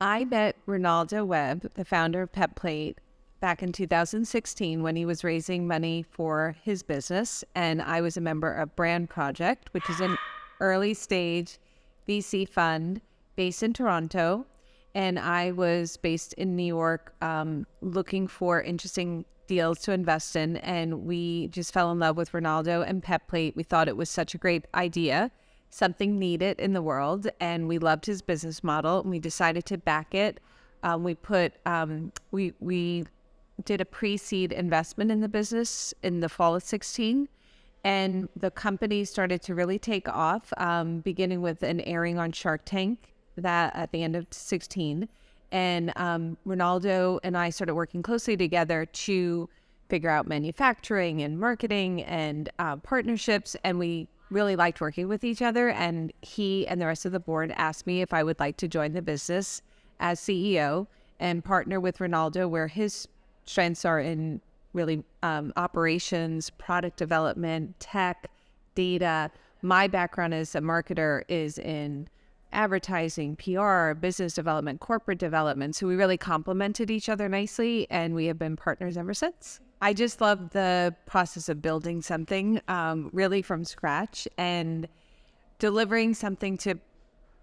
I met Renaldo Webb, the founder of PetPlate, back in 2016 when he was raising money for his business. And I was a member of Brand Project, which is an early stage VC fund based in Toronto. And I was based in New York looking for interesting deals to invest in. And we just fell in love with Renaldo and PetPlate. We thought it was such a great idea, something needed in the world, and we loved his business model, and we decided to back it. We did a pre-seed investment in the business in the fall of 16, and the company started to really take off, beginning with an airing on Shark Tank that at the end of 16. And Renaldo and I started working closely together to figure out manufacturing and marketing and partnerships, and we really liked working with each other. And he and the rest of the board asked me if I would like to join the business as CEO and partner with Renaldo, where his strengths are in really operations, product development, tech, data. My background as a marketer is in advertising, PR, business development, corporate development. So we really complemented each other nicely, and we have been partners ever since. I just love the process of building something really from scratch and delivering something to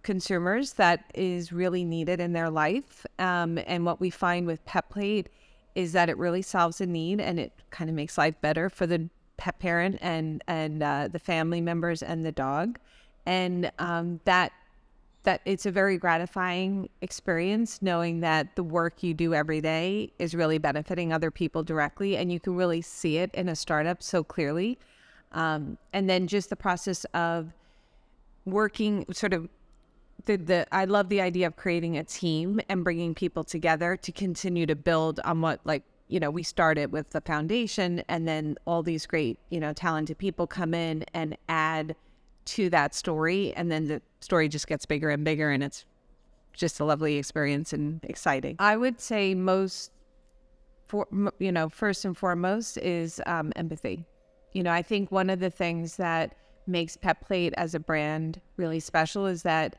consumers that is really needed in their life. And what we find with PetPlate is that it really solves a need, and it kind of makes life better for the pet parent and the family members and the dog. And that it's a very gratifying experience knowing that the work you do every day is really benefiting other people directly, and you can really see it in a startup so clearly. And then just the process of working sort of I love the idea of creating a team and bringing people together to continue to build on what, we started with the foundation, and then all these great, talented people come in and add to that story, and then the story just gets bigger and bigger, and it's just a lovely experience and exciting. I would say first and foremost is empathy. I think one of the things that makes PetPlate as a brand really special is that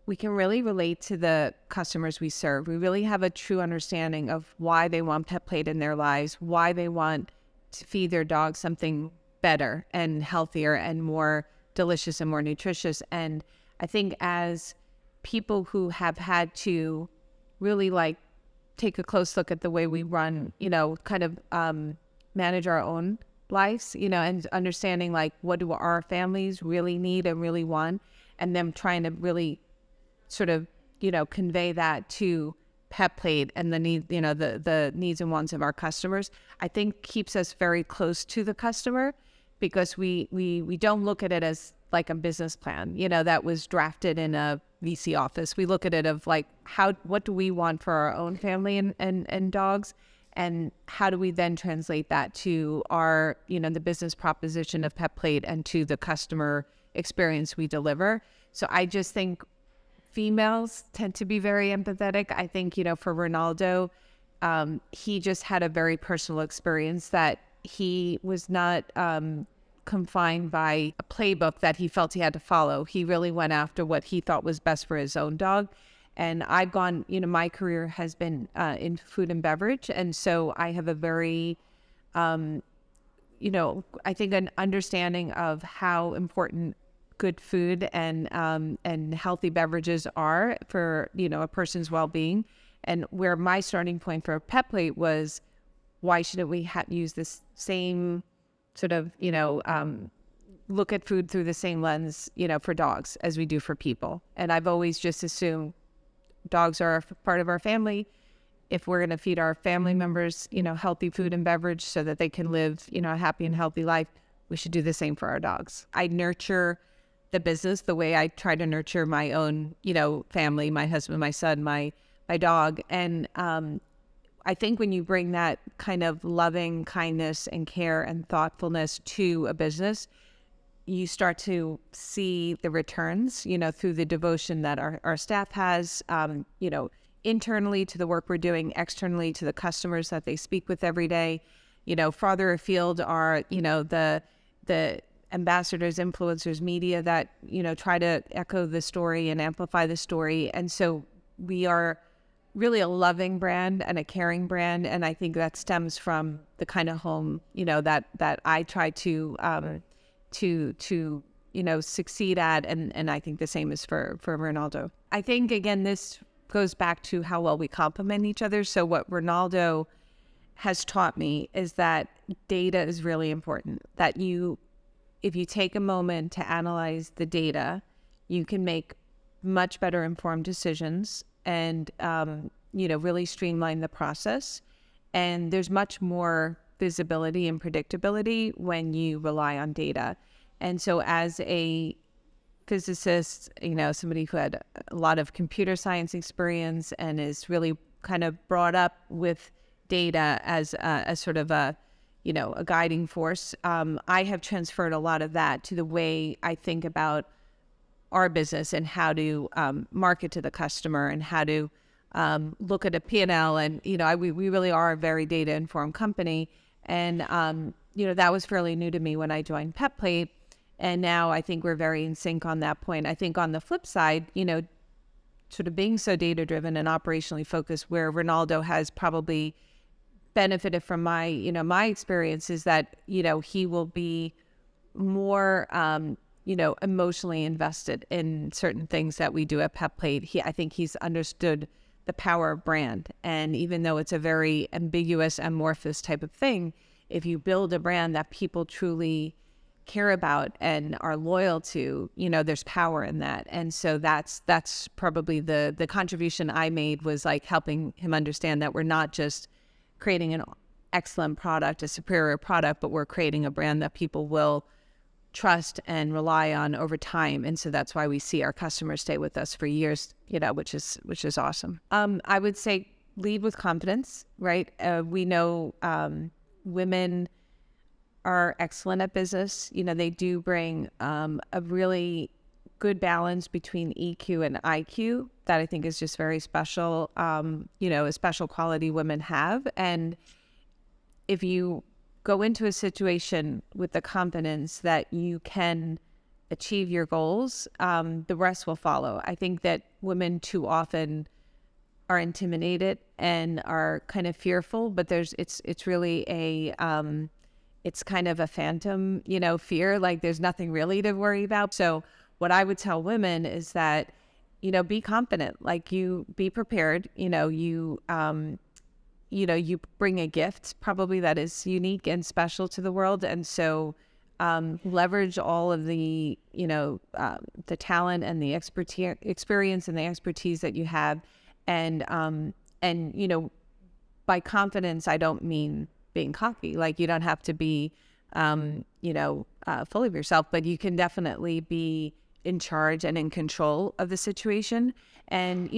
we can really relate to the customers we serve. We really have a true understanding of why they want PetPlate in their lives, why they want to feed their dog something better and healthier and more delicious and more nutritious. And I think as people who have had to really take a close look at the way we run, manage our own lives, and understanding what do our families really need and really want, and them trying to really sort of, convey that to PetPlate and the need, the needs and wants of our customers, I think keeps us very close to the customer, because we don't look at it as like a business plan, that was drafted in a VC office. We look at it of what do we want for our own family and dogs, and how do we then translate that to our, the business proposition of PetPlate and to the customer experience we deliver. So I just think females tend to be very empathetic. I think, for Renaldo, he just had a very personal experience that he was not confined by a playbook that he felt he had to follow. He really went after what he thought was best for his own dog. And I've gone, my career has been in food and beverage. And so I have a very, I think an understanding of how important good food and healthy beverages are for, a person's well-being. And where my starting point for PetPlate was, why shouldn't we use this same sort of, look at food through the same lens, for dogs as we do for people? And I've always just assumed dogs are a part of our family. If we're going to feed our family members, healthy food and beverage so that they can live, a happy and healthy life, we should do the same for our dogs. I nurture the business the way I try to nurture my own, family, my husband, my son, my dog. And I think when you bring that kind of loving kindness and care and thoughtfulness to a business, you start to see the returns, through the devotion that our staff has, internally to the work we're doing, externally to the customers that they speak with every day. Farther afield are, the ambassadors, influencers, media that, try to echo the story and amplify the story. And so we are really a loving brand and a caring brand. And I think that stems from the kind of home, that I try to succeed at. And I think the same is for Renaldo. I think, again, this goes back to how well we complement each other. So what Renaldo has taught me is that data is really important, that if you take a moment to analyze the data, you can make much better informed decisions and, really streamline the process. And there's much more visibility and predictability when you rely on data. And so as a physicist, somebody who had a lot of computer science experience and is really kind of brought up with data as sort of a guiding force, I have transferred a lot of that to the way I think about our business and how to market to the customer and how to look at a P&L. And, we really are a very data-informed company. And, that was fairly new to me when I joined PetPlate. And now I think we're very in sync on that point. I think on the flip side, sort of being so data-driven and operationally focused, where Renaldo has probably benefited from my, my experience, is that, he will be more, emotionally invested in certain things that we do at PetPlate. I think he's understood the power of brand. And even though it's a very ambiguous, amorphous type of thing, if you build a brand that people truly care about and are loyal to, there's power in that. And so that's probably the contribution I made, was like helping him understand that we're not just creating an excellent product, a superior product, but we're creating a brand that people will trust and rely on over time. And so that's why we see our customers stay with us for years, which is awesome. I would say lead with confidence, right? We know women are excellent at business. They do bring a really good balance between EQ and IQ that I think is just very special, a special quality women have. And if you go into a situation with the confidence that you can achieve your goals, the rest will follow. I think that women too often are intimidated and are kind of fearful, but it's really it's kind of a phantom, fear. Like there's nothing really to worry about. So what I would tell women is that, be confident, like you be prepared, you bring a gift probably that is unique and special to the world. And so leverage all of the, the talent and the experience and the expertise that you have. And by confidence, I don't mean being cocky. Like you don't have to be, full of yourself, but you can definitely be in charge and in control of the situation. And,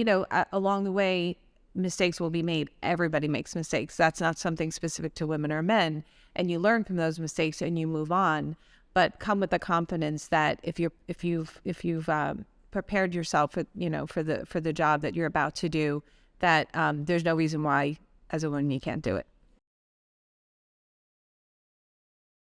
along the way, mistakes will be made. Everybody makes mistakes. That's not something specific to women or men. And you learn from those mistakes and you move on. But come with the confidence that if you've prepared yourself, for the job that you're about to do, that there's no reason why, as a woman, you can't do it.